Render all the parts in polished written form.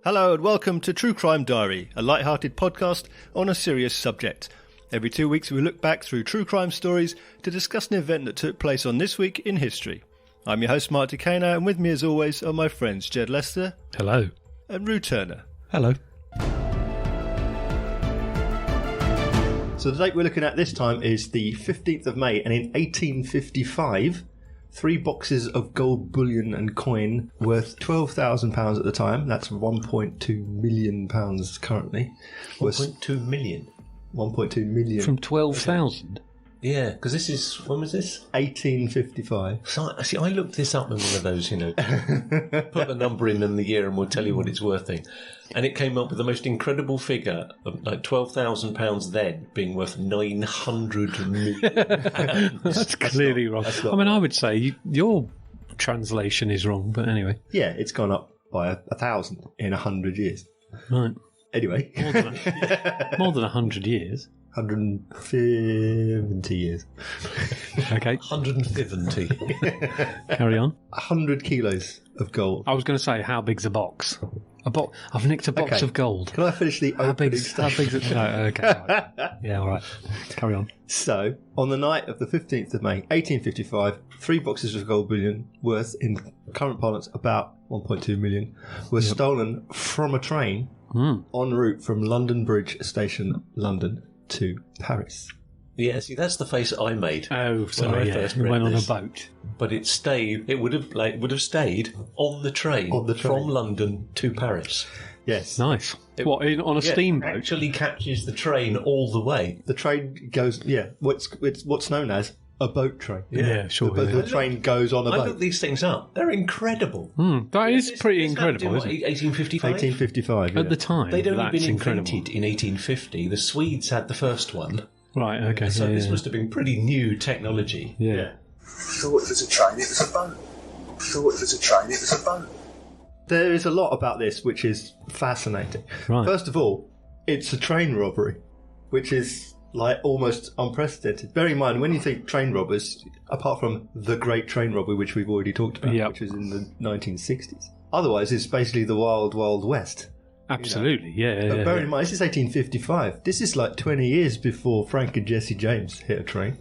Hello and welcome to True Crime Diary, a light-hearted podcast on a serious subject. Every 2 weeks we look back through true crime stories to discuss an event that took place on this week in history. I'm your host Mark Decana, and with me as always are my friends Jed Lester. Hello. And Rue Turner. Hello. So the date we're looking at this time is the 15th of May, and in 1855, 3 boxes of gold bullion and coin worth £12,000 at the time, that's £1.2 million currently. 1.2 million? 1.2 million. From 12,000? Yeah, because this is, when was this? 1855. So, see, I looked this up in one of those, put the number in and the year and we'll tell you what it's worth thing. And it came up with the most incredible figure of like £12,000 then being worth 900 million. That's clearly wrong. I mean, I would say your translation is wrong, but anyway. Yeah, it's gone up by 1,000 in 100 years. Right. Anyway. More than 100 years. 170 years. Okay. 170. Carry on. 100 kilos of gold. I was going to say, how big's a box? I've nicked a box of gold. Can I finish the opening statement? No, okay. Right. Yeah, all right. Carry on. So, on the night of the 15th of May, 1855, 3 boxes of gold bullion worth, in current parlance, about 1.2 million, were stolen from a train en route from London Bridge Station, London, to Paris. Yeah, see, that's the face I made. Oh, so when I yeah, first it read went on this. a boat. But it would have stayed on the train, from London to Paris. Yes. Nice. On a steamboat? Actually catches the train all the way. The train goes, it's what's known as a boat train. Yeah, sure. The train goes on a I boat. looked these things up. They're incredible. That is pretty incredible, isn't it? 1855? 1855, yeah. At the time, They'd only been incredible. invented in 1850. The Swedes had the first one. Right, okay. So this must have been pretty new technology. Yeah. Thought it was a train, it was a boat. Thought it was a train, it was a boat. There is a lot about this which is fascinating. Right. First of all, it's a train robbery, which is like almost unprecedented. Bear in mind, when you think train robbers, apart from the Great Train Robbery, which we've already talked about, which was in the 1960s, otherwise it's basically the wild, wild west. Absolutely, yeah. But bear in mind, this is 1855. This is like 20 years before Frank and Jesse James hit a train.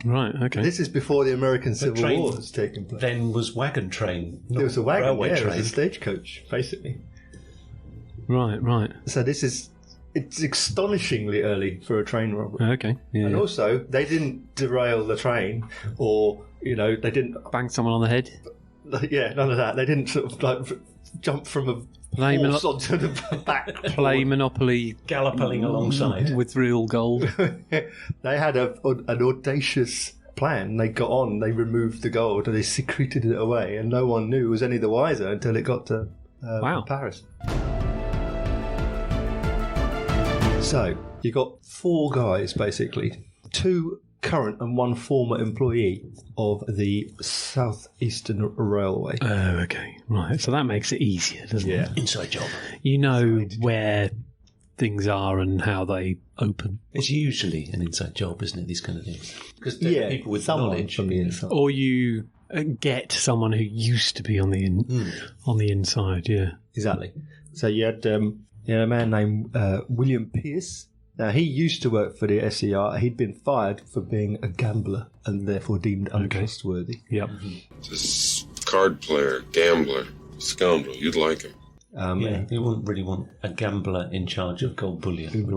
Right, okay. This is before the American Civil War has taken place. Then was wagon train. There was a wagon, railway it train. was a stagecoach, basically. Right. So it's astonishingly early for a train robbery. Okay, yeah. And also, they didn't derail the train, or, they didn't... Bang someone on the head? Yeah, none of that. They didn't sort of, like, jump from a horse onto the back. Play Monopoly. Galloping alongside. With real gold. They had an audacious plan. They got on, they removed the gold, and they secreted it away, and no one knew, was any the wiser until it got to Paris. So, you got 4 guys, basically. 2 current and 1 former employee of the South Eastern Railway. Oh, okay. Right. So that makes it easier, doesn't it? Inside job. You know where things are and how they open. It's usually an inside job, isn't it, these kind of things? Because people with someone knowledge. from the inside. Or you get someone who used to be on the inside, yeah. Exactly. So you had a man named William Pierce. Now, he used to work for the SER. He'd been fired for being a gambler and therefore deemed untrustworthy. Yep. Just card player, gambler, scoundrel. You'd like him. You wouldn't really want a gambler in charge of gold bullion.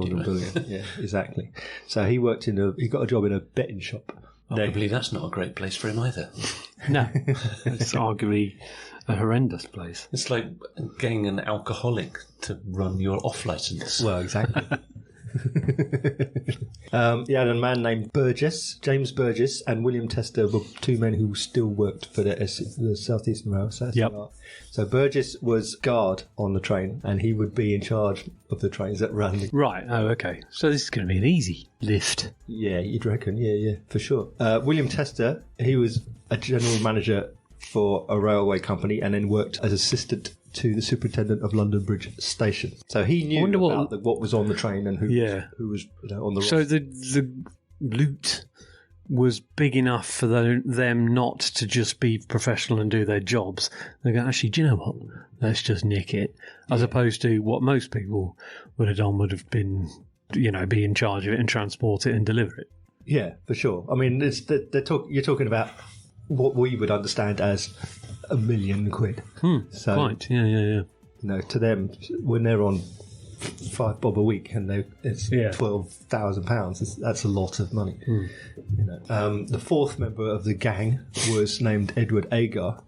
Yeah, exactly. So he got a job in a betting shop. Arguably, that's not a great place for him either. No. It's arguably a horrendous place. It's like getting an alcoholic to run your off licence. Well, exactly. You had a man named Burgess, James Burgess, and William Tester were 2 men who still worked for the South Eastern Rail. So Burgess was guard on the train, and he would be in charge of the trains that ran. Right. Oh, okay. So this is going to be an easy lift. Yeah, you'd reckon. Yeah, for sure. William Tester, he was a general manager for a railway company and then worked as assistant to the superintendent of London Bridge Station. So he knew about what was on the train and who was on the roster. So the loot was big enough for them not to just be professional and do their jobs. They go, actually, do you know what? Let's just nick it. As opposed to what most people would have done would have been, be in charge of it and transport it and deliver it. Yeah, for sure. I mean, you're talking about what we would understand as £1 million. So, Quite, yeah. To them, when they're on £5 bob a week and it's £12,000, that's a lot of money. The fourth member of the gang was named Edward Agar.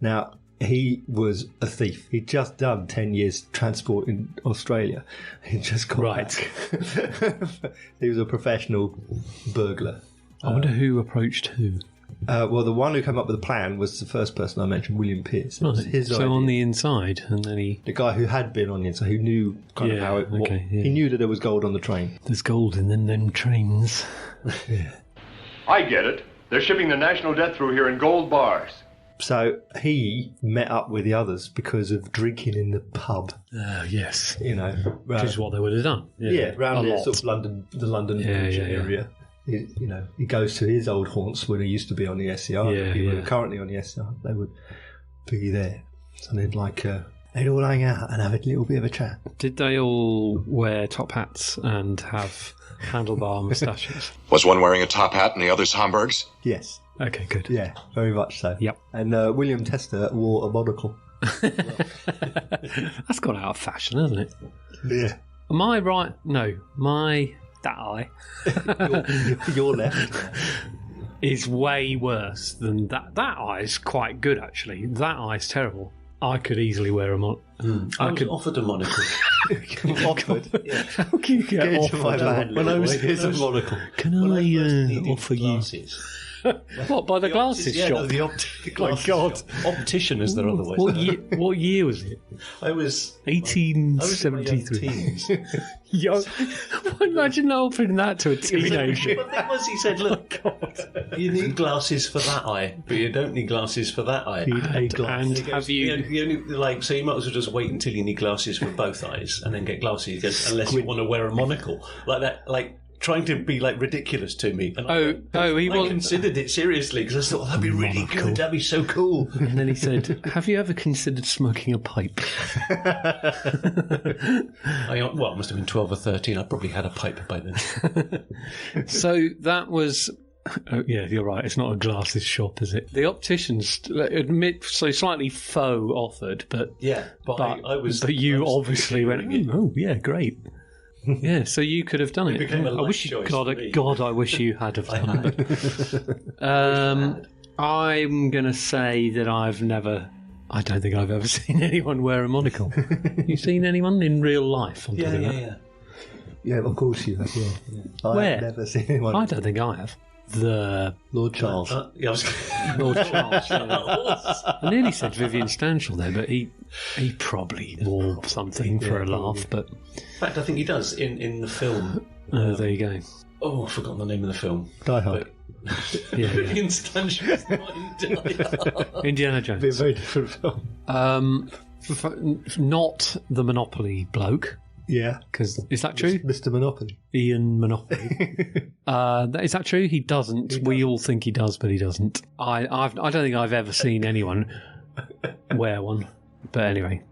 Now, he was a thief. He'd just done 10 years transport in Australia. He just got back. He was a professional burglar. I wonder who approached who. Well, the one who came up with the plan was the first person I mentioned, William Pearce. It was his idea. on the inside, and then the guy who had been on the inside, who knew kind of how it. He knew that there was gold on the train. There's gold in them trains. I get it. They're shipping the national debt through here in gold bars. So he met up with the others because of drinking in the pub. Yes, which is what they would have done. Around the sort of the London area. He goes to his old haunts when he used to be on the SCR. He was currently on the SCR. They would be there. So they'd all hang out and have a little bit of a chat. Did they all wear top hats and have handlebar moustaches? Was one wearing a top hat and the others Hamburgs? Yes. Okay, good. Yeah, very much so. Yep. And William Tester wore a monocle. That's gone out of fashion, hasn't it? Yeah. Am I right? No, that eye. your left is way worse than that. That eye is quite good, actually. That eye's terrible. I could easily wear a monocle. I was offered a monocle. Offered? Yeah. How can you get offered? When I was here's a monocle. Can I offer you? What, by the glasses shop? No, the glasses God. shop. Optician, as they're otherwise known. What year was it? I was 1873. Imagine offering that to a teenager. The thing was, he said, look, you need glasses for that eye, but you don't need glasses for that eye. And have you... So you might as well just wait until you need glasses for both eyes and then get glasses. He goes, unless you want to wear a monocle. Like that, trying to be ridiculous to me. And I considered it seriously because I thought that'd be really good. That'd be so cool. And then he said, "Have you ever considered smoking a pipe?" I must have been 12 or 13. I probably had a pipe by then. So that was. Oh, yeah, you're right. It's not a glasses shop, is it? The opticians admit slightly faux offered, but But you obviously went. Oh, yeah, great. Yeah, so you could have done it. I wish I wish you had have done it. I'm going to say that I don't think I've ever seen anyone wear a monocle. You seen anyone in real life? Yeah, of course you have. Yeah. Where? I've never seen anyone. I don't think I have. The Lord Charles. Lord Charles. I nearly said Vivian Stanshall there, but he probably wore something for a laugh. But in fact, I think he does in the film. There you go. Oh, I've forgotten the name of the film. Die Hard. Vivian Stanshall's not in Die Hard. Indiana Jones. It'd be a very different film. Not the Monopoly bloke. Yeah. Because is that true? Mr. Monopoly. Ian Monopoly. Is that true? He doesn't. We all think he does, but he doesn't. I don't think I've ever seen anyone wear one. But anyway.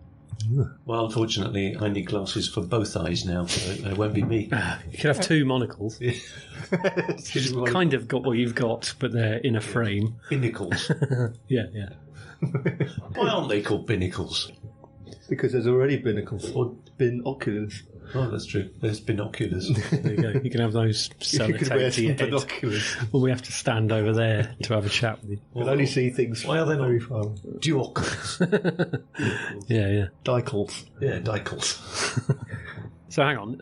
Well, unfortunately, I need glasses for both eyes now, so it won't be me. You could have two monocles. You've kind of got what you've got, but they're in a frame. Binnacles. Yeah. Why aren't they called binnacles? Because there's already binnacles or binoculars. Oh, that's true. There's binoculars. There you go. You can have those sellotape to your head. Binoculars. Well, we have to stand over there to have a chat with you. You can only see things. Why are they not very far? Duocles. Yeah. Dicles. Yeah, dicles. So hang on.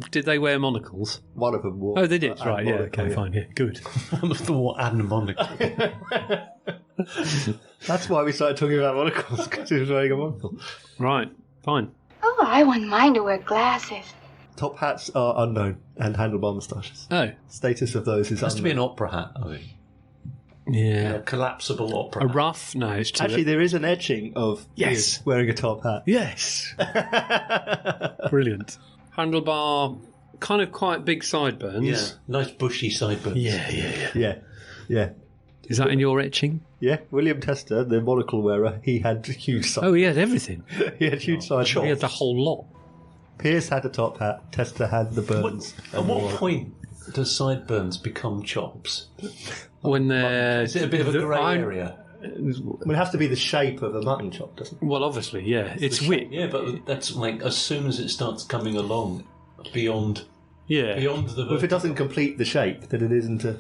Did they wear monocles? One of them wore. Oh, they did. Right. Yeah. Monocle, Okay. Fine. Yeah. Good. One of them wore and monocle. That's why we started talking about monocles, because he was wearing a monocle. Right. Fine. Oh, I wouldn't mind to wear glasses. Top hats are unknown, and handlebar moustaches. Oh. Status of those is It has to be an unknown. opera hat, I think. Yeah. A collapsible opera A hat. ruff? No, it's too. Actually, there is an etching of Yes. Ian wearing a top hat. Yes. Brilliant. Handlebar kind of quite big sideburns. Yeah, nice bushy sideburns. Yeah. Is that in your etching? Yeah, William Tester, the monocle wearer, he had huge sideburns. Oh, he had everything. He had huge sideburns. He had the whole lot. Pierce had a top hat, Tester had the burns. At what point does sideburns become chops? When they're... Is it a bit of a grey area? Well, it has to be the shape of a mutton chop, doesn't it? Well, obviously, yeah. It's width. Yeah, but that's like as soon as it starts coming along beyond the... Well, if it doesn't complete the shape, then it isn't a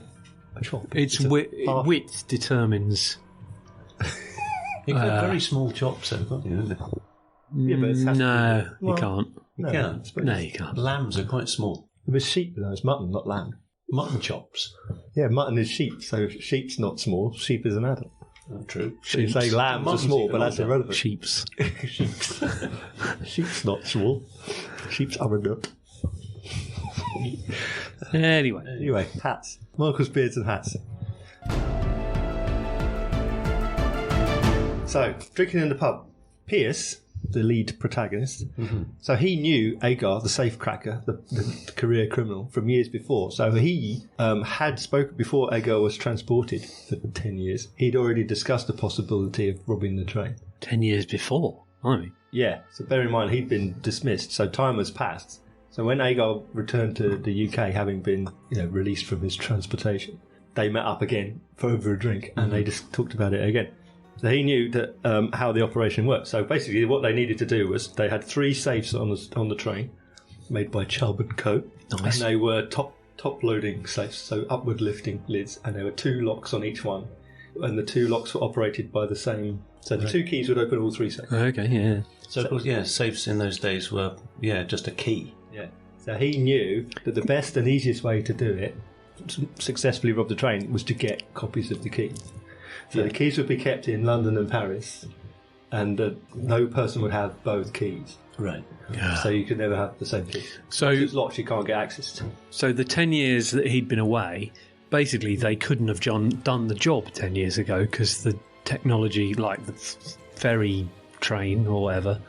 chop. Width determines... You can have very small chops, though, can't you? Yeah, but it has no, to be, you can't. You can. No, you can't. Lambs are quite small. It was sheep, though. It's mutton, not lamb. Mutton chops. Yeah, mutton is sheep, so sheep's not small. Sheep is an adult. Oh, true. So you say lambs are small, but that's irrelevant. Sheeps. Sheep's not small. Sheep's are a nut. Anyway, hats. Monocles, beards, and hats. So, drinking in the pub. Pierce, the lead protagonist, so he knew Agar, the safecracker, the career criminal, from years before. So he had spoken before Agar was transported for 10 years. He'd already discussed the possibility of robbing the train. 10 years before? Yeah, so bear in mind he'd been dismissed, so time has passed. So when Agar returned to the UK, having been released from his transportation, they met up again for over a drink, and they just talked about it again. So he knew that how the operation worked. So basically, what they needed to do was they had 3 safes on the train, made by Chubb and Co. Nice. And they were top loading safes, so upward lifting lids, and there were 2 locks on each one, and the 2 locks were operated by the same. So the 2 keys would open all 3 safes. Okay, yeah. So of course, safes in those days were just a key. Yeah. So he knew that the best and easiest way to do it, to successfully rob the train, was to get copies of the keys. So the keys would be kept in London and Paris, and no person would have both keys. Right. So you could never have the same key. So it's locks you can't get access to. So the 10 years that he'd been away, basically they couldn't have done the job 10 years ago because the technology, like the ferry train or whatever,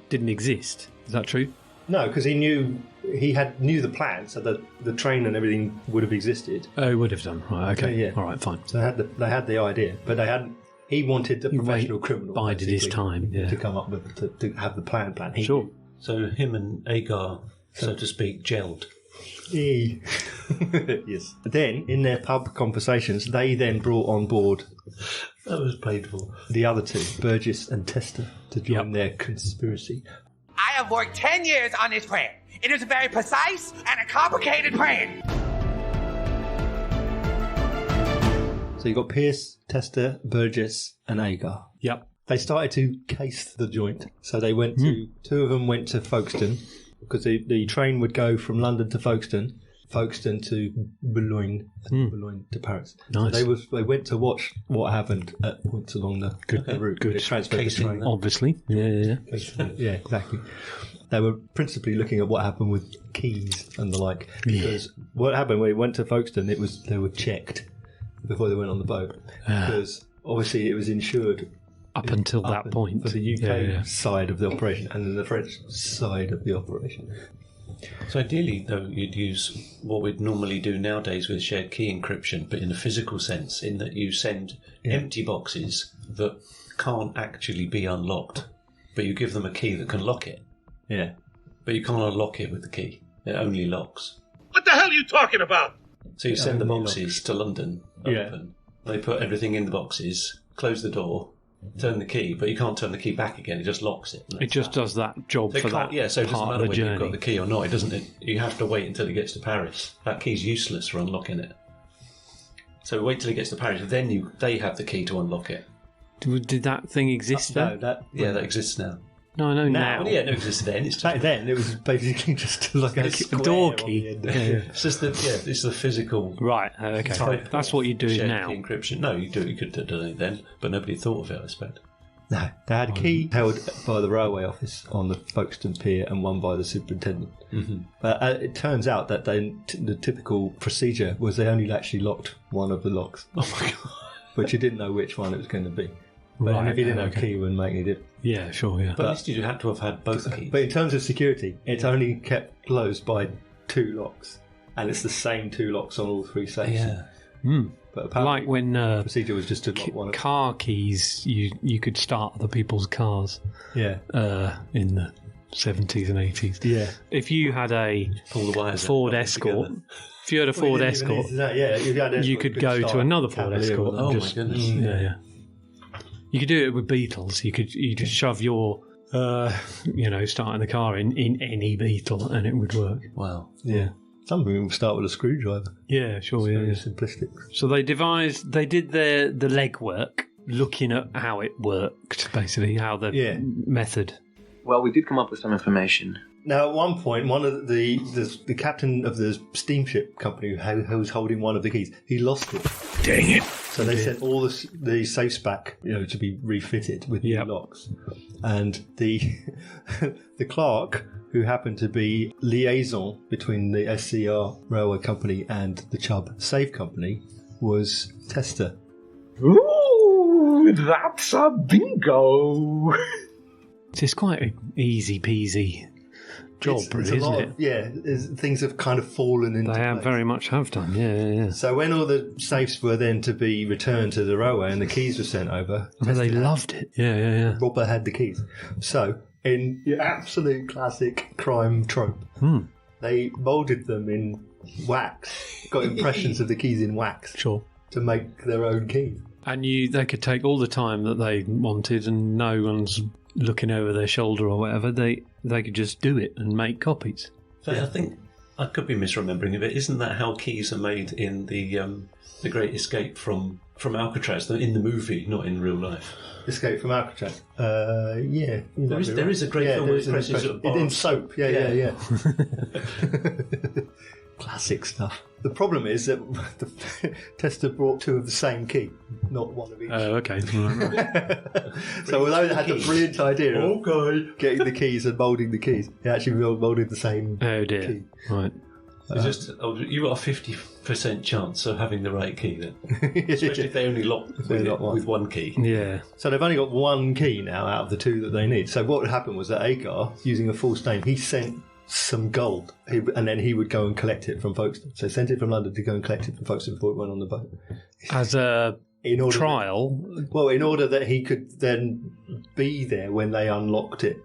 didn't exist. Is that true? No, because he knew the plan, so that the train and everything would have existed. Oh, it would have done. Right, okay. Yeah. All right, fine. So they had the idea, but they hadn't. He wanted the professional criminal bided his time, to come up with to have the plan. Sure. So him and Agar, so to speak, gelled. Yes. Then, in their pub conversations, they then brought on board. That was painful. The other 2, Burgess and Tester, to join their conspiracy. I have worked 10 years on this plan. It is a very precise and a complicated plan. So you got Pierce, Tester, Burgess, and Agar. Yep. They started to case the joint. So they went to 2 of them went to Folkestone, because the train would go from London to Folkestone to Boulogne, and Boulogne to Paris. Nice. So they went to watch what happened at points along the route. Good. Transferred the train. Obviously. Yeah. Yeah, exactly. They were principally looking at what happened with keys and the like. Because what happened when they went to Folkestone, they were checked before they went on the boat. Because obviously it was insured up until that point for the UK side of the operation, and then the French side of the operation. So ideally, though, you'd use what we'd normally do nowadays with shared key encryption, but in a physical sense, in that you send empty boxes that can't actually be unlocked, but you give them a key that can lock it. Yeah. But you can't unlock it with the key. It only locks. What the hell are you talking about? So you send the boxes to London, open. They put everything in the boxes, close the door, turn the key, but you can't turn the key back again. It just locks it. It just does that job for that. Yeah, so it doesn't matter whether journey. you've got the key or not. It doesn't. You have to wait until it gets to Paris. That key's useless for unlocking it. So wait till it gets to Paris. Then they have the key to unlock it. Did that thing exist then? No, that exists now. No, now. Well, it existed then. It's just back then, it was basically just like a door key. It's just it's the physical. Right. Okay. That's what you do now. Key encryption. No, you could have done it then, but nobody thought of it. I expect. No, they had a key held by the railway office on the Folkestone pier and one by the superintendent. Mm-hmm. But it turns out that the typical procedure was they only actually locked one of the locks. Oh my god! But you didn't know which one it was going to be. But if you didn't have a key, it wouldn't make any difference. Yeah, sure, yeah. But at least you had to have had both keys. But in terms of security, it's only kept closed by 2 locks. And it's the same 2 locks on all 3 safes. Yeah. But apparently, like when the procedure was just to lock one of car keys, you could start other people's cars. Yeah. In the 70s and 80s. Yeah. If you had a Pull the wires Ford Escort, if you had a Ford Escort, you could go to another Ford Escort. Oh my goodness! Yeah. You could do it with Beetles. You just shove your, starting the car in any Beetle, and it would work. Wow. Yeah. Some of them start with a screwdriver. Yeah, sure. It's very yeah. simplistic. So they did the legwork, looking at how it worked, basically, how the method. Well, we did come up with some information. Now, at one point, one of the captain of the steamship company who was holding one of the keys, he lost it. Dang it! So they sent all the safes back, to be refitted with new locks. And the clerk, who happened to be liaison between the SCR Railway Company and the Chubb Safe Company, was Tester. Ooh, that's a bingo! It's quite an easy peasy job, really, isn't it? Things have kind of fallen into place. Very much have done, yeah. So when all the safes were then to be returned to the railway and the keys were sent over... they loved it, yeah. Robber had the keys. So, in your absolute classic crime trope, they moulded them in wax, got impressions of the keys in wax to make their own keys. And they could take all the time that they wanted and no one's looking over their shoulder or whatever. They could just do it and make copies. So I think I could be misremembering a bit. Isn't that how keys are made in the Great Escape from Alcatraz? In the movie, not in real life. Escape from Alcatraz. Yeah. There is a great film where it presses at a bar. In soap. Yeah. Classic stuff. The problem is that the Tester brought 2 of the same key, not one of each. Oh, okay. So although they had the brilliant idea of getting the keys and moulding the keys, they actually moulded the same key. Right. You got a 50% chance of having the right key then, especially if they only lock with one key. Yeah. So they've only got 1 key now out of the 2 that they need. So what happened was that Agar, using a false name, he sent some gold, and then he would go and collect it from Folkestone. So sent it from London to go and collect it from Folkestone before it went on the boat. As a trial? In order that he could then be there when they unlocked it,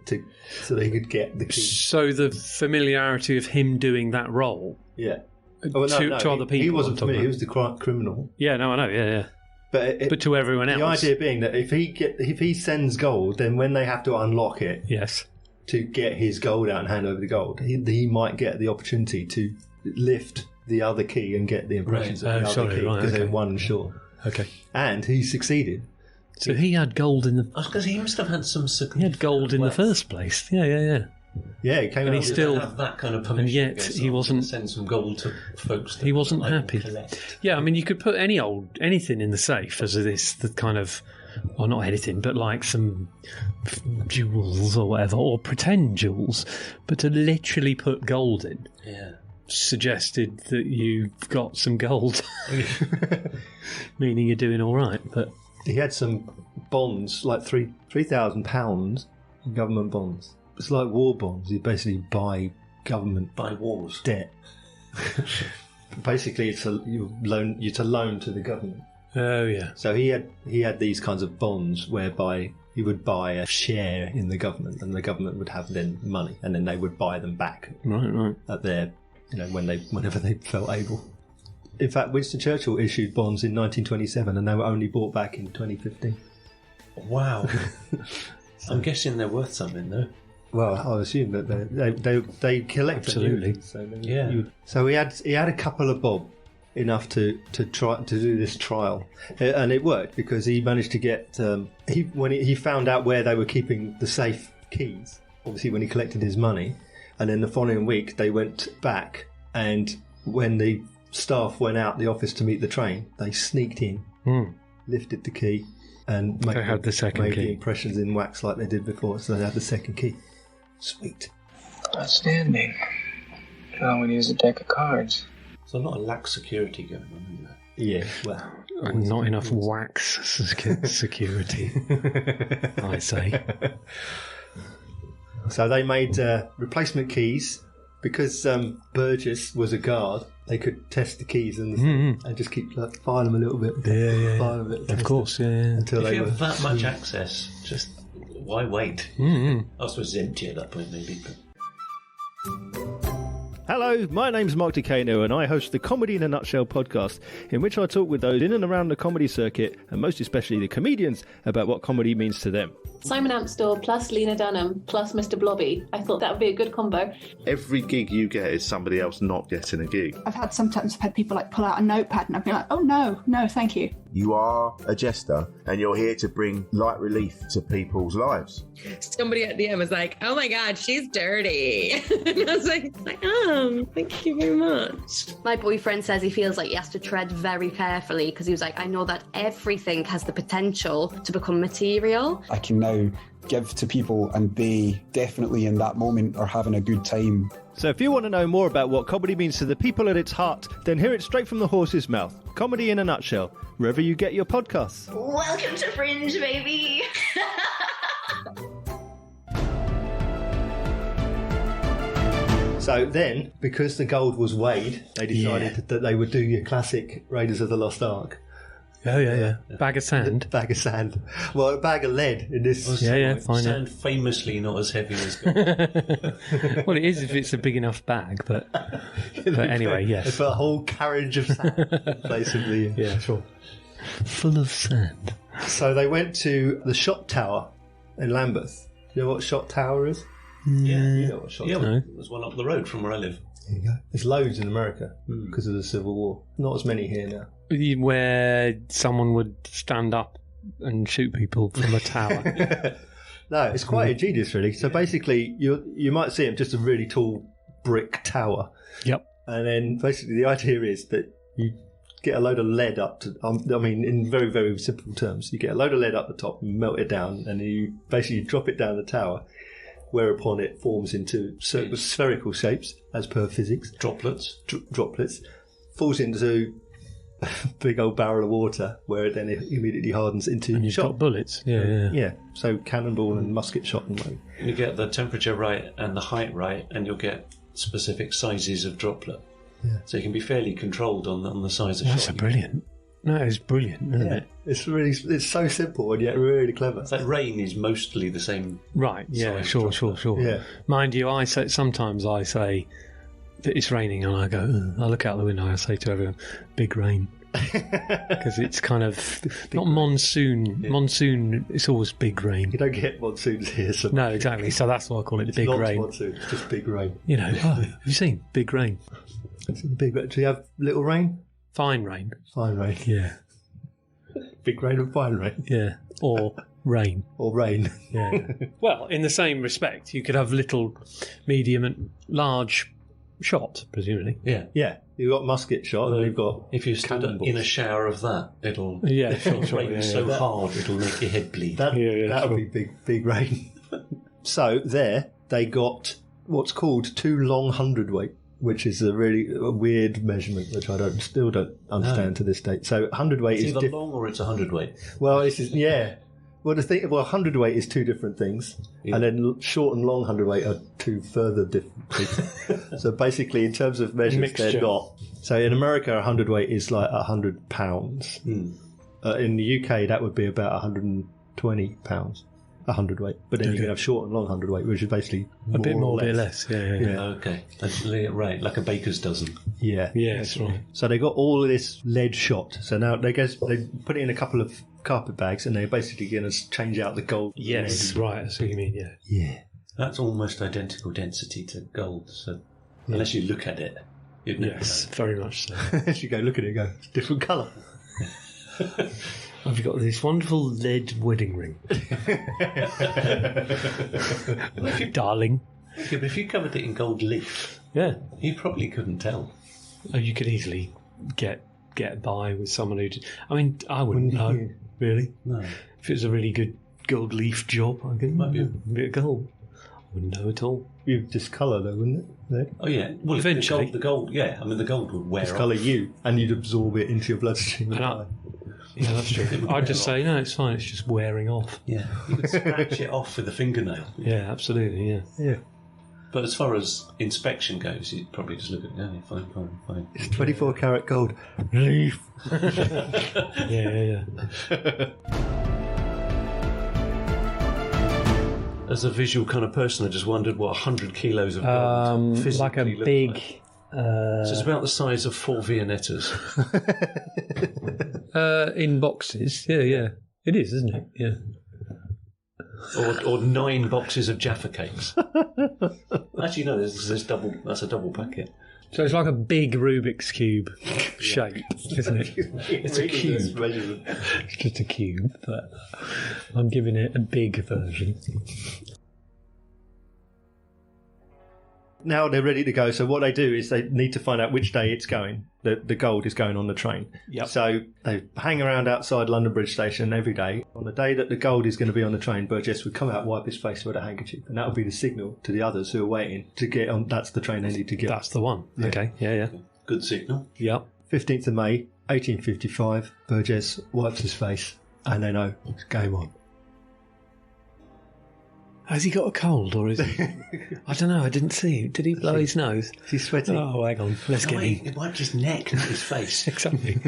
so that he could get the key. So the familiarity of him doing that role? Yeah. To other people? He wasn't familiar, he was the criminal. Yeah, no, I know, yeah. But to everyone else? The idea being that if he sends gold, then when they have to unlock it... Yes. To get his gold out and hand over the gold, he might get the opportunity to lift the other key and get the impressions of the other key because they're 1 short. Okay. And he succeeded. So he had gold in the... Because he must have had some... He had gold in the first place. Yeah. Yeah, he came out. He still have that kind of permission. And yet he wasn't... Send some gold to folks. He wasn't happy. Yeah, I mean, you could put anything in the safe as the kind of... Well, not anything, but like some jewels or whatever, or pretend jewels. But to literally put gold in suggested that you've got some gold, meaning you're doing all right. But he had some bonds, like £3,000 government bonds. It's like war bonds. You basically buy government wars debt. Basically, you're to loan to the government. Oh yeah. So he had these kinds of bonds whereby he would buy a share in the government, and the government would have then money, and then they would buy them back. Right. At their, whenever they felt able. In fact, Winston Churchill issued bonds in 1927, and they were only bought back in 2015. Wow. I'm guessing they're worth something, though. Well, I assume that they collect. Absolutely. So he had a couple of bob. Enough to try to do this trial, and it worked because he managed to get when he found out where they were keeping the safe keys. Obviously, when he collected his money, and then the following week they went back, and when the staff went out the office to meet the train, they sneaked in, lifted the key, and made the impressions in wax like they did before. So they had the second key. Sweet, outstanding. Now we use a deck of cards. So not a lax security going on, isn't there? Yeah, well. And not enough wax security, I say. So they made replacement keys. Because Burgess was a guard, they could test the keys and just keep file them a little bit. File them a bit, of course, Until if they you were have that much access, just why wait? I suppose it's empty at that point, maybe. But... Hello, my name's Mark DeCano and I host the Comedy in a Nutshell podcast, in which I talk with those in and around the comedy circuit, and most especially the comedians, about what comedy means to them. Simon Amstel plus Lena Dunham plus Mr. Blobby. I thought that would be a good combo. Every gig you get is somebody else not getting a gig. Sometimes I've had people like pull out a notepad and I've been like, oh no, thank you. You are a jester and you're here to bring light relief to people's lives. Somebody at the end was like, oh my God, she's dirty. And I was like, oh, thank you very much. My boyfriend says he feels like he has to tread very carefully because he was like, I know that everything has the potential to become material. I can now give to people and they definitely in that moment are having a good time. So if you want to know more about what comedy means to the people at its heart, then hear it straight from the horse's mouth. Comedy in a Nutshell, wherever you get your podcasts. Welcome to Fringe, baby! So then, because the gold was weighed, they decided that they would do your classic Raiders of the Lost Ark. Oh, yeah. Bag of sand. Bag of sand. Well, a bag of lead in this. Fine. Sand famously not as heavy as gold. Well, it is if it's a big enough bag, but anyway, yes. They put a whole carriage of sand, basically. Yeah, sure. Full of sand. So they went to the Shot Tower in Lambeth. You know what Shot Tower is? Yeah, you know what Shot Tower is. There's one up the road from where I live. There you go. There's loads in America because of the Civil War. Not as many here now. Where someone would stand up and shoot people from a tower. No, it's quite ingenious, really. So basically, you might see it just a really tall brick tower. Yep. And then basically the idea is that you get a load of lead up to, in very, very simple terms, you get a load of lead up the top and melt it down, and you basically drop it down the tower, whereupon it forms into spherical shapes, as per physics. Droplets. Droplets. Falls into a big old barrel of water, where it then immediately hardens into and you've shot. got bullets. Yeah. So cannonball and musket shot and whatever. You get the temperature right and the height right, and you'll get specific sizes of droplet. Yeah. So you can be fairly controlled on the size of shot. That's brilliant. That is brilliant, isn't it? It's so simple and yet really clever. It's like rain is mostly the same. Right. Yeah. Sure. Yeah. Mind you, sometimes I say that it's raining, and I go. I look out the window and I say to everyone, "Big rain," because it's kind of not monsoon. Yeah. Monsoon, it's always big rain. You don't get monsoons here. So no, exactly. So that's why I call it big rain. It's monsoon. It's just big rain. Have you seen big rain? I've seen big rain. Do you have little rain? Fine rain. Fine rain. Yeah. Big rain and fine rain. Yeah. Or rain. Or rain. Yeah. Well, in the same respect, you could have little, medium, and large shot, presumably. Yeah. Yeah. You've got musket shot, and you've got. If you stood in a shower of that, it'll. Yeah, sure. Rain so hard it'll make your head bleed. That'll be big rain. So there, they got what's called 2 long hundredweight, which is a really weird measurement, which I still don't understand to this day. So hundredweight is either long or it's a hundredweight. Well, Well, hundredweight is 2 different things, and then short and long hundredweight are 2 further different things. So basically, in terms of measures, they're not. So in America, a hundredweight is like 100 pounds. In the UK, that would be about 120 pounds. A hundredweight, but then you can have short and long hundredweight, which is basically a bit more, or a bit less. Yeah. Okay, right, like a baker's dozen. Yeah, that's right. So they got all of this lead shot. So now they put it in a couple of carpet bags, and they're basically going to change out the gold. Yes, right. That's what you mean. Yeah. Yeah. That's almost identical density to gold. So unless you look at it, you'd never know. Very much so. As you go look at it, and go, it's a different colour. I've got this wonderful lead wedding ring. Darling. Okay, but if you covered it in gold leaf, you probably couldn't tell. Oh, you could easily get by with someone who did. I mean, I wouldn't know, really. No. If it was a really good gold leaf job, I could might be a bit of gold. I wouldn't know at all. you discolour though, wouldn't it? Oh yeah. Well, eventually the gold. Yeah, I mean the gold would wear Discolour off. you, and you'd absorb it into your bloodstream. Yeah, that's true. I'd just say no, it's fine. It's just wearing off. Yeah, you could scratch it off with a fingernail. Yeah, absolutely. Yeah. But as far as inspection goes, you'd probably just look at it. Fine. It's 24 karat gold. Yeah. As a visual kind of person, I just wondered what 100 kilos of gold physically like a looked big. like. So it's about the size of 4 Viennettas. In boxes, yeah. It is, isn't it? Yeah. Or 9 boxes of Jaffa cakes. Actually, no, there's double. That's a double packet. So it's like a big Rubik's Cube shape, isn't it? It's a cube. It's just a cube, but I'm giving it a big version. Now they're ready to go. So what they do is they need to find out which day it's going. The gold is going on the train. Yep. So they hang around outside London Bridge Station every day. On the day that the gold is going to be on the train, Burgess would come out, wipe his face with a handkerchief, and that would be the signal to the others who are waiting to get on. That's the train they need to get. That's the one. Yeah. Okay. Yeah. Good signal. Yep. 15th of May, 1855. Burgess wipes his face, and they know it's game on. Has he got a cold, or is he? I don't know. I didn't see him. Did he blow his nose? He's sweating. Oh, hang on. Let's get him. He wiped his neck, not his face. Exactly.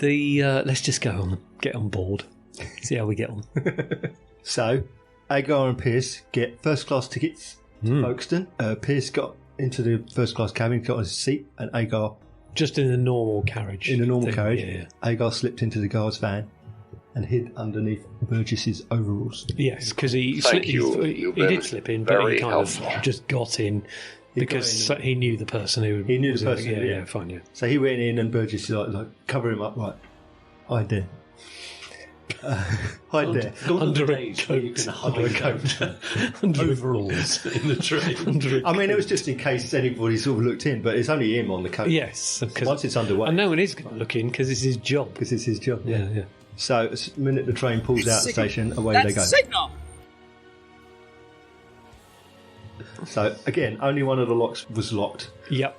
Let's just get on board. See how we get on. So, Agar and Pierce get first class tickets to Folkestone. Pierce got into the first class cabin, got on his seat, and Agar just in a normal carriage. In a normal carriage. Yeah. Agar slipped into the guard's van and hid underneath Burgess's overalls. Yes, because he did slip in, but he kind of just got in because he knew the person who he knew the was person. Yeah, fine. Yeah. So he went in, and Burgess like cover him up, right? Hide there. Hide there. Under a coat. Under overalls in the train. I mean, it was just in case anybody sort of looked in, but it's only him on the coat. Yes, once it's underway, and no one is going to look in because it's his job. Yeah. So, the minute the train pulls out the station, away they go. Signal. So, again, only one of the locks was locked. Yep.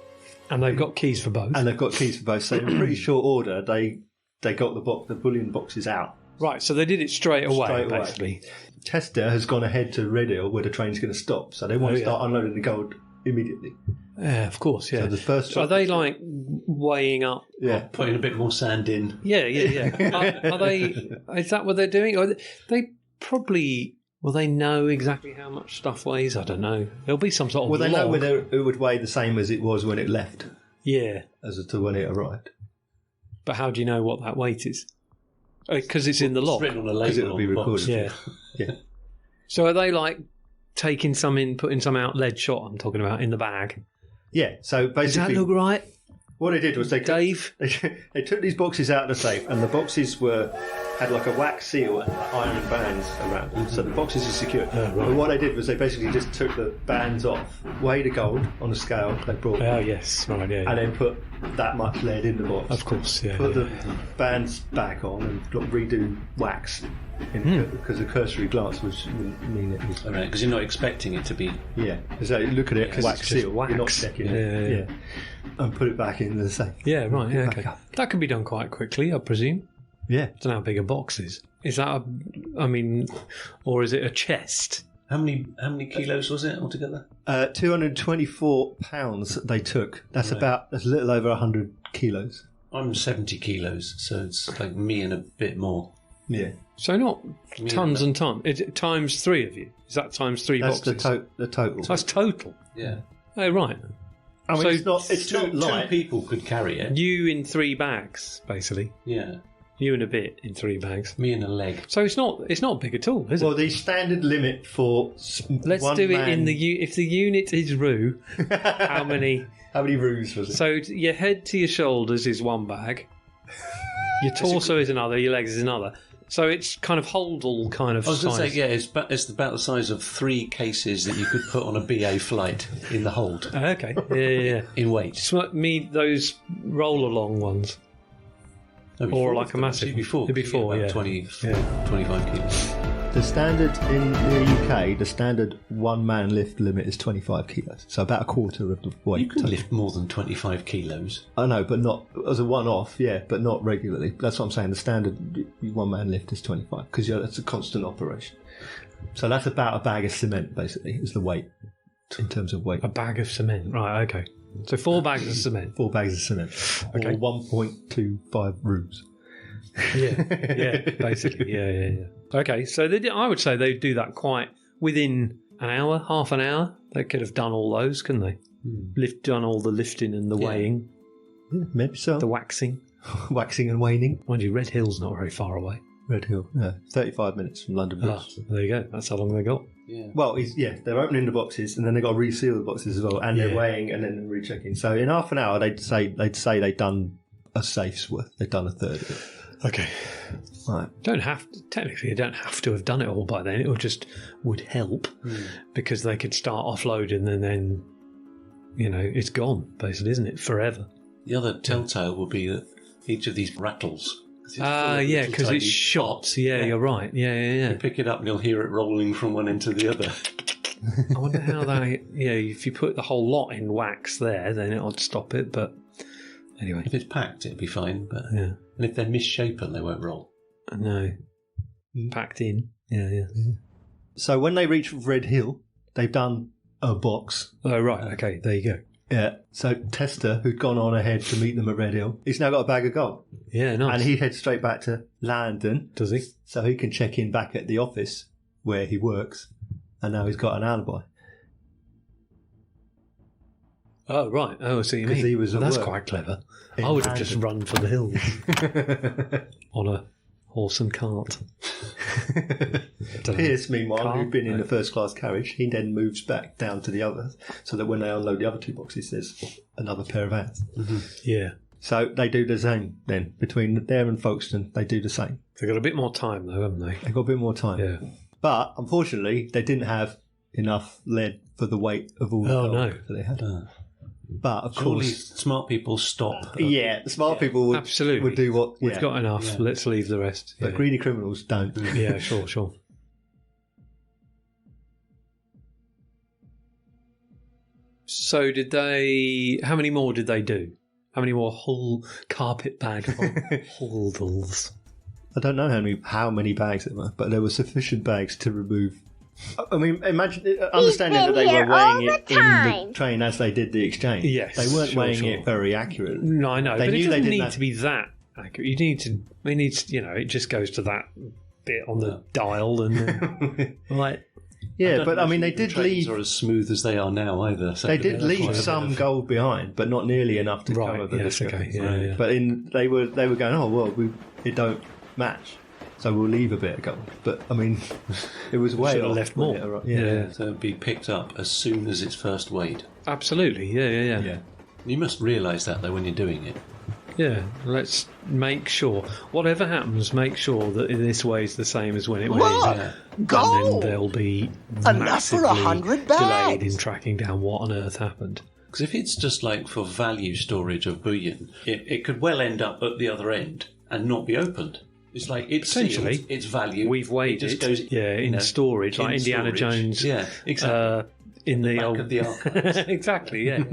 And they've got keys for both. So, in pretty short order, they got the bullion boxes out. Right, so they did it straight away, basically. Chester has gone ahead to Redhill where the train's going to stop, so they want to start unloading the gold immediately. Yeah, of course, yeah. So the first are they like weighing up? Yeah, putting a bit more sand in. Yeah. Are they? Is that what they're doing? Or they probably will they know exactly how much stuff weighs? I don't know. There'll be some sort of. Well, they log. know whether it would weigh the same as it was when it left. Yeah, as to when it arrived. But how do you know what that weight is? Because it's in the log. It's written on a label. It'll be recorded. Yeah. So are they like taking some in, putting some out lead shot? I'm talking about in the bag. Yeah. So basically, does that look right? What they did was they took these boxes out of the safe, and the boxes had like a wax seal and iron bands around them, so the boxes are secure. Right. But what they did was they basically just took the bands off, weighed the gold on a scale they brought. Oh yes, right, yeah. And then put that much lead in the box. Of course, yeah. Put the bands back on and redo wax. Because a cursory glance wouldn't mean it was. Right, because you're not expecting it to be. Yeah, so you look at it, Yeah, wax seal. wax. You're not checking it. Yeah. And put it back in the safe. Yeah, right. Yeah, okay. That can be done quite quickly, I presume. Yeah. I don't know how big a box is. Is that or is it a chest? How many kilos was it altogether? 224 pounds they took. That's a little over 100 kilos. I'm 70 kilos, so it's like me and a bit more. Yeah. So not tons and tons. Times 3 of you. Is that times 3 boxes? That's the total. So that's total. Yeah. Oh right. I mean, it's not light. 2 people could carry it. You in 3 bags, basically. Yeah. You and a bit in 3 bags. Me and a leg. So it's not big at all, is it? Well, the standard limit for let's one do it man... in if the unit is roux. How many? How many roux was it? So your head to your shoulders is 1 bag. Your torso is another. Your legs is another. So it's kind of holdall kind of size. I was going to say, yeah, it's about the size of 3 cases that you could put on a BA flight in the hold. Okay, yeah. In weight. Those roll-along ones. No, or like a massive... Before, yeah. 25 kilos. The standard in the UK, the standard one-man lift limit is 25 kilos, so about a quarter of the weight. You can lift more than 25 kilos. I know, but not as a one-off, yeah, but not regularly. That's what I'm saying. The standard one-man lift is 25 because that's a constant operation. So that's about a bag of cement, basically, is the weight in terms of weight. A bag of cement, right? Okay, so 4 bags of cement. 4 bags of cement. Okay, or 1.25 rooms. Yeah, basically, yeah. Okay, so I would say they'd do that quite within an hour, half an hour. They could have done all those, couldn't they? Done all the lifting and the weighing. Yeah, maybe so. The waxing. Waxing and waning. Mind you, Red Hill's not very far away. Red Hill, 35 minutes from London Bridge. There you go. That's how long they got. Yeah. Well, they're opening the boxes and then they've got to reseal the boxes as well, and they're weighing and then rechecking. So in half an hour, they'd say they'd done a safe's worth. They'd done a third of it. Okay. Right. Technically, you don't have to have done it all by then. It would help because they could start offloading and then, it's gone, basically, isn't it? Forever. The other telltale will be that each of these rattles. Because it's shots. Yeah, you're right. Yeah. You pick it up and you'll hear it rolling from one end to the other. I wonder how if you put the whole lot in wax there, then it would stop it, but anyway. If it's packed, it'd be fine, but and if they're misshapen, they won't roll. No. Packed in. Yeah. So when they reach Red Hill, they've done a box. Oh, right. Okay, there you go. Yeah. So Tester, who'd gone on ahead to meet them at Red Hill, he's now got a bag of gold. Yeah, nice. And he heads straight back to London. Does he? So he can check in back at the office where he works. And now he's got an alibi. Oh, right. Oh, I see what you mean. Because he was that's quite clever. I would have just run for the hills on a horse and cart. Pierce, meanwhile, who'd been in the first class carriage, he then moves back down to the others so that when they unload the other 2 boxes, there's another pair of hands. Mm-hmm. Yeah. So they do the same then. Between there and Folkestone, they do the same. They've got a bit more time, though, haven't they? They've got a bit more time. Yeah. But, unfortunately, they didn't have enough lead for the weight of all the gold that they had. But, of course... smart people stop. The smart people would do what... We've got enough. Let's leave the rest. But greedy criminals don't. Yeah, sure. So did they... How many more did they do? How many more whole carpet bag holdalls? I don't know how many bags there were, but there were sufficient bags to remove... I mean, understanding that they were weighing it in the train as they did the exchange. Yes, they weren't weighing it very accurately. No, I know, they but knew it doesn't they need to be that accurate. You need to. It needs, it just goes to that bit on the dial and like. Yeah, but I mean, they did leave. Are as smooth as they are now, either. So they did leave some gold behind, but not nearly enough to cover the discrepancy. Okay, yeah. But they were going, oh well, it don't match. So we'll leave a bit of gold. But, I mean, it was way off. Left more. Yeah. So it'd be picked up as soon as it's first weighed. Absolutely, yeah. You must realise that, though, when you're doing it. Yeah, let's make sure. Whatever happens, make sure that this weighs the same as when it weighs. Gold! And then they'll be enough for 100 bags. Delayed in tracking down what on earth happened. Because if it's just like for value storage of bullion, it could well end up at the other end and not be opened. It's like it's essentially sealed, it's valued. We've weighed it. Goes, in storage, like Indiana Jones. Yeah, exactly. In the back old of the archives. Exactly. Yeah.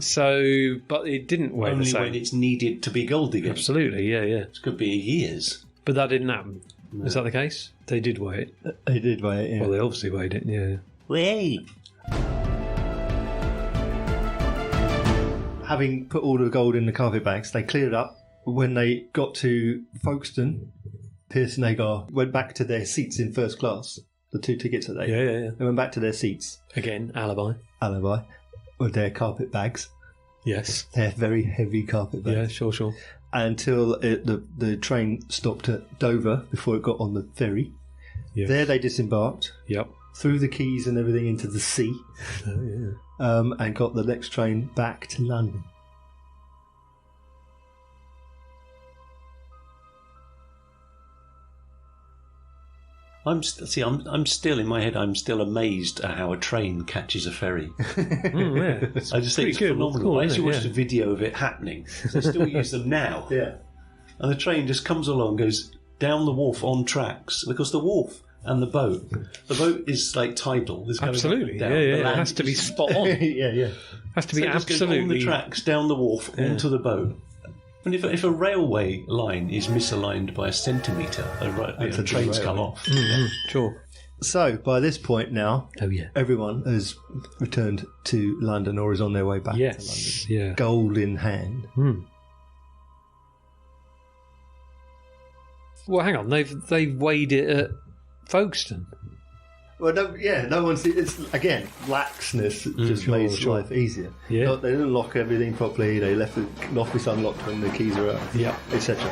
So, but it didn't weigh only the same. when it's needed to be gold again. Absolutely. Yeah. It could be years. But that didn't happen. No. Is that the case? They did weigh it. They did weigh it. Yeah. Well, they obviously weighed it. Yeah. Wait. Having put all the gold in the carpet bags, they cleared up. When they got to Folkestone, Pierce and Agar went back to their seats in first class. The 2 tickets that they Yeah. They went back to their seats. Again, alibi. With their carpet bags. Yes. They're very heavy carpet bags. Yeah, sure. Until the train stopped at Dover before it got on the ferry. Yes. There they disembarked. Yep. Threw the keys and everything into the sea. Oh, yeah. And got the next train back to London. I'm still in my head. I'm still amazed at how a train catches a ferry. I just think it's phenomenal. Cool, I actually watched a video of it happening. They still use them now. Yeah, and the train just comes along, goes down the wharf on tracks because the wharf And the boat is like tidal. It's going Absolutely, up and down. yeah. The It land has to be just- spot on. yeah. Has to be So it just goes absolutely on the tracks, down the wharf, onto the boat. And if a railway line is misaligned by a centimetre, the trains come off. Mm-hmm. Sure. So by this point now, everyone has returned to London or is on their way back to London. Yeah. Gold in hand. Well, hang on. They've weighed it at Folkestone. Well, no one's. It's again laxness that just makes life easier. Yeah. They didn't lock everything properly. They left the office unlocked when the keys are out. Yeah, etc.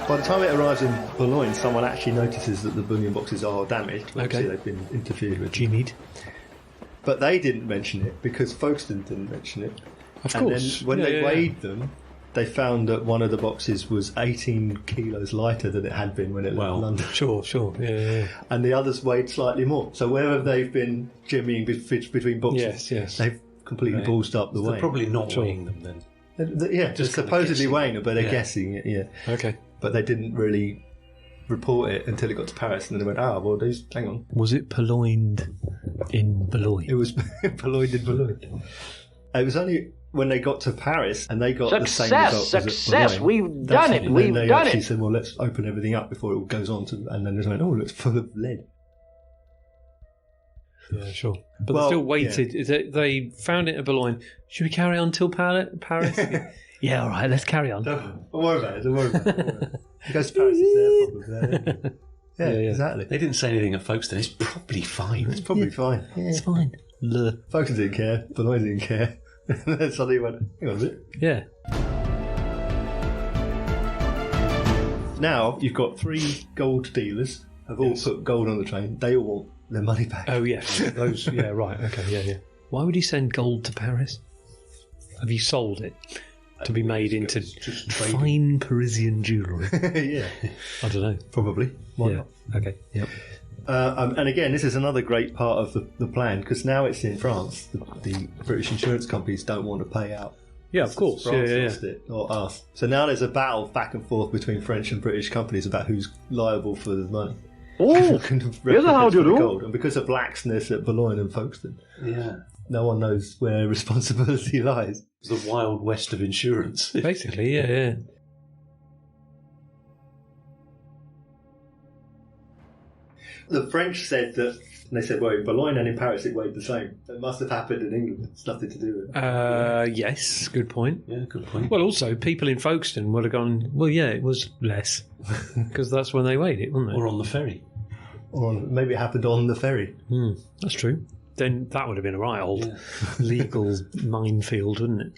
By the time it arrives in Boulogne, someone actually notices that the bullion boxes are damaged. Obviously, they've been interfered with. Jimmied. But they didn't mention it because Folkestone didn't mention it. Of and course. Then when they weighed them, they found that one of the boxes was 18 kilos lighter than it had been when it left London. Sure. Yeah. And the others weighed slightly more. So wherever they've been jimmying between boxes, they've completely ballsed up the weight. They're probably not weighing them then. They're supposedly weighing them, but they're guessing it, Okay. But they didn't really report it until it got to Paris, and then they went, hang on. Was it purloined in Boulogne? It was purloined in Boulogne. It was only when they got to Paris and they got the same results Success! as at Boulogne. We've done it! We've they done actually it! said, well, let's open everything up before it goes on to... And then they went, it's full of lead. Yeah, sure. But they still waited. They found it at Boulogne. Should we carry on till Paris? Yeah, all right, let's carry on. Don't worry about it. It goes to Paris, it's their problem. Yeah, exactly. They didn't say anything at Folkestone. It's probably fine. It's probably fine. Yeah. It's fine. Folkestone didn't care. Boulogne didn't care. And then suddenly went, hang on a bit. Yeah. Now you've got 3 gold dealers have all put gold on the train. They all want their money back. Oh, yes. Those. Yeah, right. Okay, yeah. Why would he send gold to Paris? Have you sold it to be made into fine Parisian jewellery? Yeah. I don't know. Probably. Why not? Okay. Yep. And again, this is another great part of the plan, because now it's in France. The British insurance companies don't want to pay out. Yeah, of course. France lost it, not us. So now there's a battle back and forth between French and British companies about who's liable for the money. Oh, here's how you do. Gold. And because of laxness at Boulogne and Folkestone, no one knows where responsibility lies. It's the wild west of insurance. Basically, yeah. The French said that, and they said, well, in Boulogne and in Paris it weighed the same. It must have happened in England. It's nothing to do with it. Yes, good point. Yeah, good point. Well, also, people in Folkestone would have gone, well, yeah, it was less. Because that's when they weighed it, wasn't it? Or on the ferry. Or maybe it happened on the ferry. That's true. Then that would have been a right old legal minefield, wouldn't it?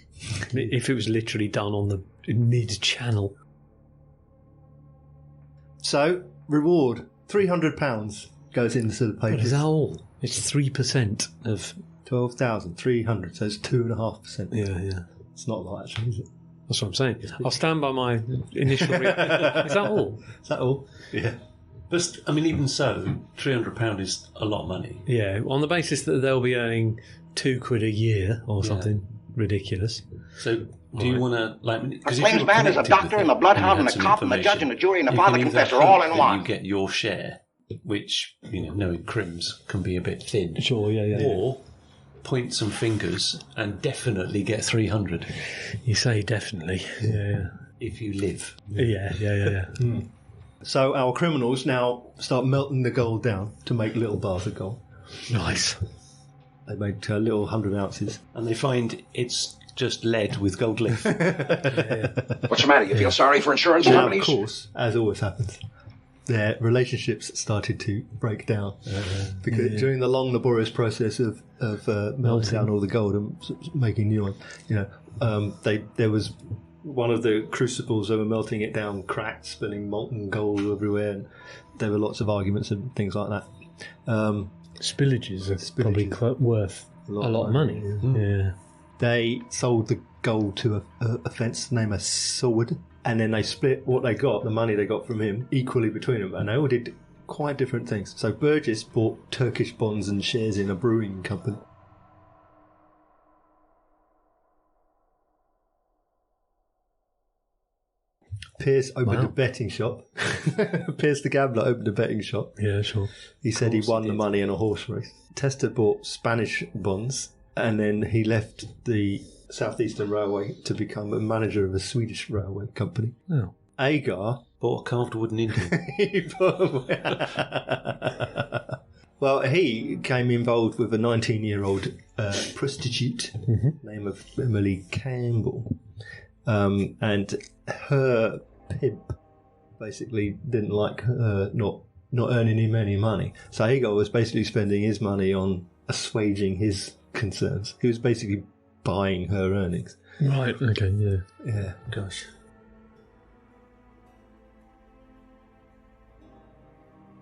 If it was literally done on the mid-channel. So, reward, £300 goes into the papers. Is that all? It's 3% of 12,300, so it's 2.5%. Yeah. It's not a lot, actually, is it? That's what I'm saying. I'll stand by my initial reaction. Is that all? Is that all? Yeah. But, I mean, even so, £300 is a lot of money. Yeah, on the basis that they'll be earning £2 a year or something ridiculous. So, do you want to, like... A claims man is a doctor and a bloodhound and a cop and a judge and a jury and a father confessor all in one. You get your share, which, knowing crims can be a bit thin. Sure, yeah. Or point some fingers and definitely get 300. You say definitely, yeah. If you live. Yeah. So our criminals now start melting the gold down to make little bars of gold. Nice. They make little 100 ounces. And they find it's just lead with gold leaf. What's the matter? You feel sorry for insurance Now, companies? of course, as always happens, their relationships started to break down. Because during the long, laborious process of melting down all the gold and making new ones, there was one of the crucibles, they were melting it down, cracked, spilling molten gold everywhere, and there were lots of arguments and things like that. Spillages are probably worth a lot of money. Yeah. They sold the gold to a fence named a sword, and then they split what they got, the money they got from him, equally between them, and they all did quite different things. So Burgess bought Turkish bonds and shares in a brewing company. Pierce opened a betting shop. Pierce the gambler opened a betting shop. Yeah, sure. He said he won the money in a horse race. Tester bought Spanish bonds, and then he left the Southeastern Railway to become a manager of a Swedish railway company. Oh. Agar bought a carved wooden Indian. Well, he became involved with a 19-year-old prostitute named of Emily Campbell, and her pimp basically didn't like her not earning him any money. So Agar was basically spending his money on assuaging his concerns. He was basically buying her earnings. Right. Okay. Yeah. Yeah. Gosh.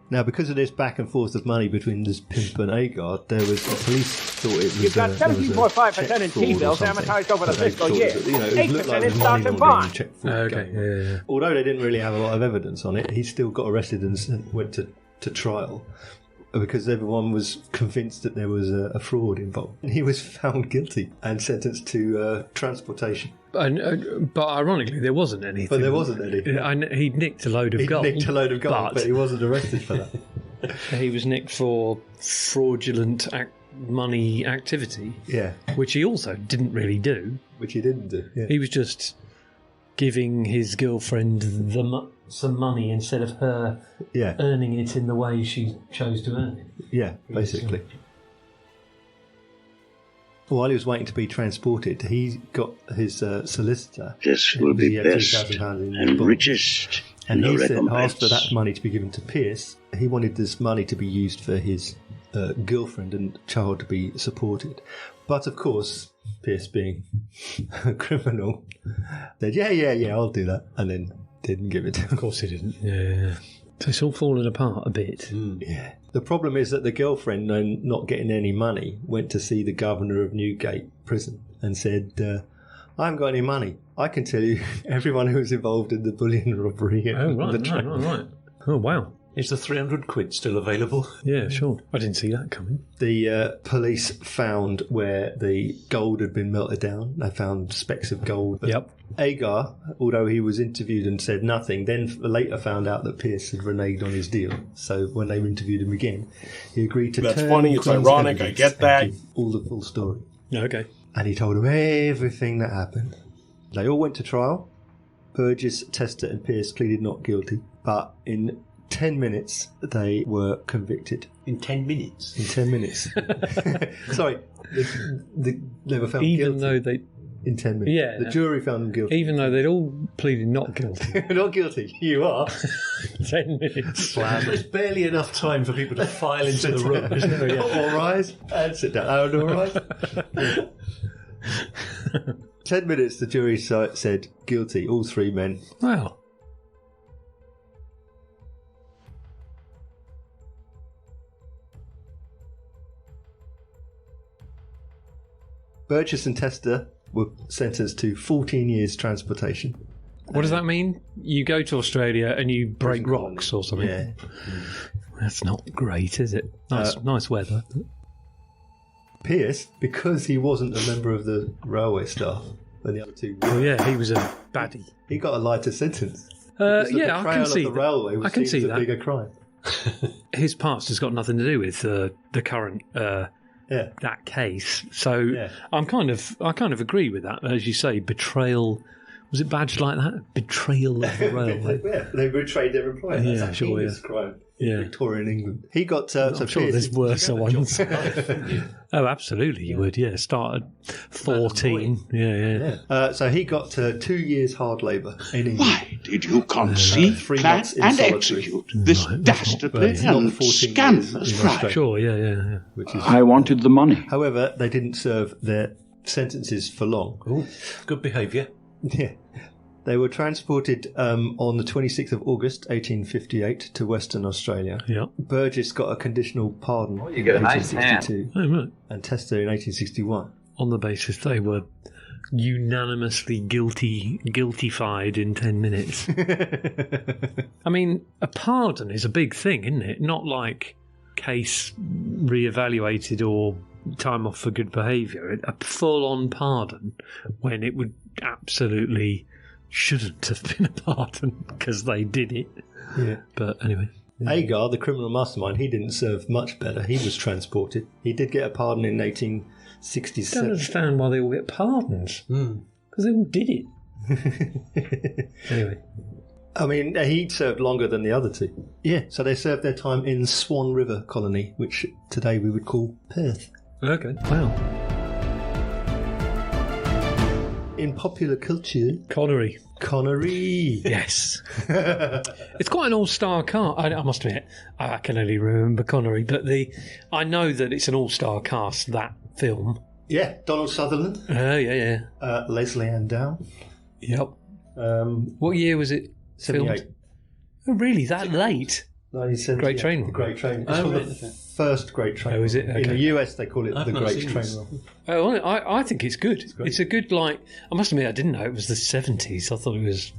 Now, because of this back and forth of money between this pimp and Agar, there was the police thought it was. You've got 17.5% in T-bills amortized over the fiscal year. 8% in stocks and bonds. Okay. Yeah. Although they didn't really have a lot of evidence on it, he still got arrested and went to trial because everyone was convinced that there was a fraud involved. And he was found guilty and sentenced to transportation. But ironically, there wasn't anything. But there wasn't any. He nicked a load of gold. He nicked a load of gold, but he wasn't arrested for that. He was nicked for fraudulent money activity. Yeah. Which he also didn't really do. Which he didn't do. Yeah. He was just giving his girlfriend some money instead of her earning it in the way she chose to earn it. Yeah, basically. While he was waiting to be transported, he got his solicitor. This will be best and richest. And he said, asked for that money to be given to Pierce. He wanted this money to be used for his girlfriend and child to be supported. But of course, Pierce, being a criminal, said, yeah, I'll do that. And then didn't give it to him. Of course he didn't. Yeah. So it's all fallen apart a bit. Yeah. The problem is that the girlfriend, not getting any money, went to see the governor of Newgate prison and said, I haven't got any money. I can tell you everyone who was involved in the bullion robbery. Right. Oh, wow. Is the 300 quid still available? Yeah, sure. I didn't see that coming. The police found where the gold had been melted down. They found specks of gold. Yep. Agar, although he was interviewed and said nothing, then later found out that Pierce had reneged on his deal. So when they interviewed him again, he agreed to That's turn funny, it's Queen's ironic, I evidence get that. and give all the full story. Okay. And he told them everything that happened. They all went to trial. Burgess, Tester and Pierce pleaded not guilty, but in 10 minutes they were convicted. In 10 minutes? In 10 minutes. Sorry, they were found guilty. Even though they... In 10 minutes. Yeah. The jury found them guilty. Even though they'd all pleaded not guilty. Not guilty. You are. 10 minutes. There's barely enough time for people to file into the room, isn't there? Yeah. All rise and sit down. All rise. 10 minutes the jury said guilty, all three men. Wow. Burgess and Tester were sentenced to 14 years transportation. What does that mean? You go to Australia and you break rocks or something? Yeah. That's not great, is it? Nice weather. Pierce, because he wasn't a member of the railway staff, and the other two. Oh yeah, he was a baddie. He got a lighter sentence. Yeah, I can see the railway was I can seen see as a that. bigger crime. His past has got nothing to do with the current that case. So I kind of agree with that. As you say, betrayal. Was it badged like that? Betrayal of the railway. They betrayed their employer. That's a heinous crime. Yeah. Victorian England. He got. I'm sure there's worse ones. Oh, absolutely, you would. Yeah, start at 14. Yeah. So he got 2 years hard labour in England. Why did you conceive, 3 plan, months in and solitary. execute this dastardly and scandalous crime? Sure, yeah. I wanted the money. However, they didn't serve their sentences for long. Ooh, good behaviour. Yeah. They were transported on the 26th of August 1858 to Western Australia. Yeah. Burgess got a conditional pardon you in get a nice 1862 right. and Tester in 1861. On the basis they were unanimously guiltified in 10 minutes. I mean, a pardon is a big thing, isn't it? Not like case re-evaluated or time off for good behaviour. A full-on pardon when it would absolutely shouldn't have been a pardon because they did it. Yeah. But anyway. Agar, the criminal mastermind, he didn't serve much better. He was transported. He did get a pardon in 1867. I don't understand why they all get pardons. Because they all did it. Anyway. I mean, he served longer than the other two. Yeah, so they served their time in Swan River Colony, which today we would call Perth. Okay. Wow. In popular culture... Connery. Yes. It's quite an all-star cast. I must admit, I can only remember Connery, but I know that it's an all-star cast, that film. Yeah, Donald Sutherland. Yeah. Leslie Ann Down. Yep. What year was it 78. filmed? Oh, really? That late? 1978. Great Train Robbery. Great Train. It's called the first Great Train. Oh, is it? Okay. In the US, they call it the Great Train Robbery. Oh, I think it's good. It's a good, I must admit, I didn't know it was the 70s. I thought it was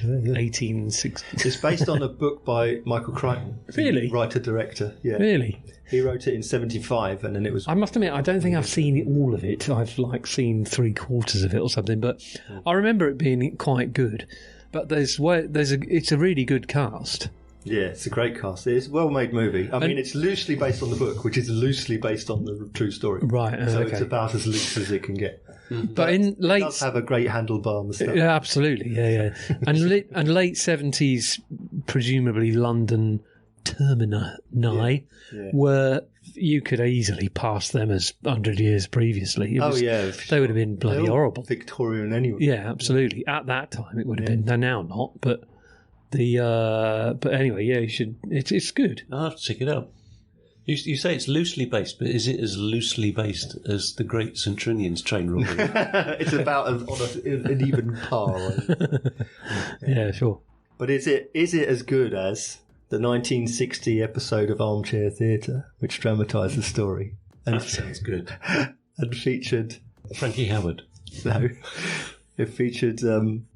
1860s. It's based on a book by Michael Crichton. Really? Writer-director. Yeah. Really? He wrote it in 75, and then it was... I must admit, I don't think I've seen all of it. I've, seen 3/4 of it or something, but I remember it being quite good. But it's a really good cast. Yeah, it's a great cast. It's a well-made movie. I mean, it's loosely based on the book, which is loosely based on the true story. Right, so okay. it's about as loose as it can get. But in late... It does have a great handlebar moustache. Yeah, absolutely, yeah. And late 70s, presumably London termini, were... You could easily pass them as 100 years previously. They would have been bloody horrible. Victorian anyway. Yeah, absolutely. At that time, it would have been. They're now not, but... but anyway, yeah, you should. It's good. I'll have to check it out. You say it's loosely based, but is it as loosely based as the Great Centrinians Train Robbery? It's about on an even par. Yeah, sure. But is it as good as the 1960 episode of Armchair Theatre, which dramatised the story? That sounds good. And featured Frankie Howard. No, it featured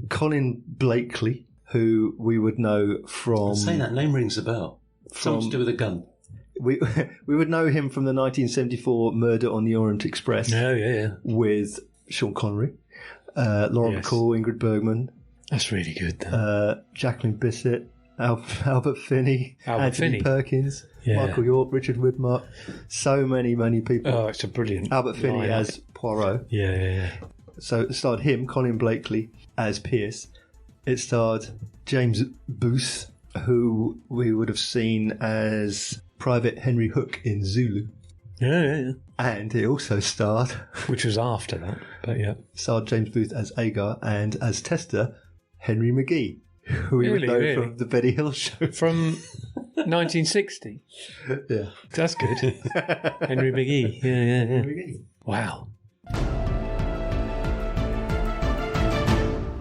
Colin Blakely, who we would know from... I'd say that name rings a bell. Something to do with a gun. We would know him from the 1974 Murder on the Orient Express. Oh, yeah. With Sean Connery, Lauren Bacall, Ingrid Bergman. That's really good, though. Jacqueline Bisset, Albert Finney, Anthony Perkins, Michael York, Richard Widmark. So many people. Oh, it's a brilliant Albert Finney as Poirot. Yeah. So it starred him, Colin Blakely, as Pierce. It starred James Booth, who we would have seen as Private Henry Hook in Zulu. Yeah. And it also starred... Which was after that, but yeah. Starred James Booth as Agar and as Tester, Henry McGee, who we would know from the Benny Hill Show. From 1960? Yeah. That's good. Henry McGee. Yeah. Henry McGee. Wow.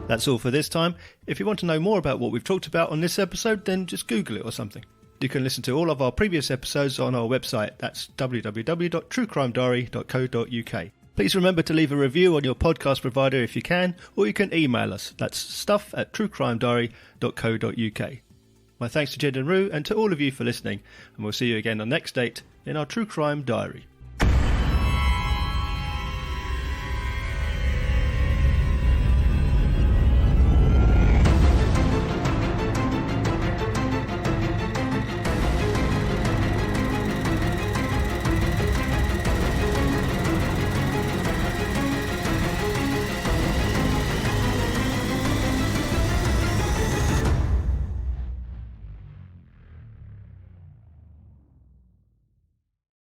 That's all for this time. If you want to know more about what we've talked about on this episode, then just Google it or something. You can listen to all of our previous episodes on our website. That's www.truecrimediary.co.uk. Please remember to leave a review on your podcast provider if you can, or you can email us. That's stuff@truecrimediary.co.uk. My thanks to Jed and Rue and to all of you for listening, and we'll see you again on next date in our True Crime Diary.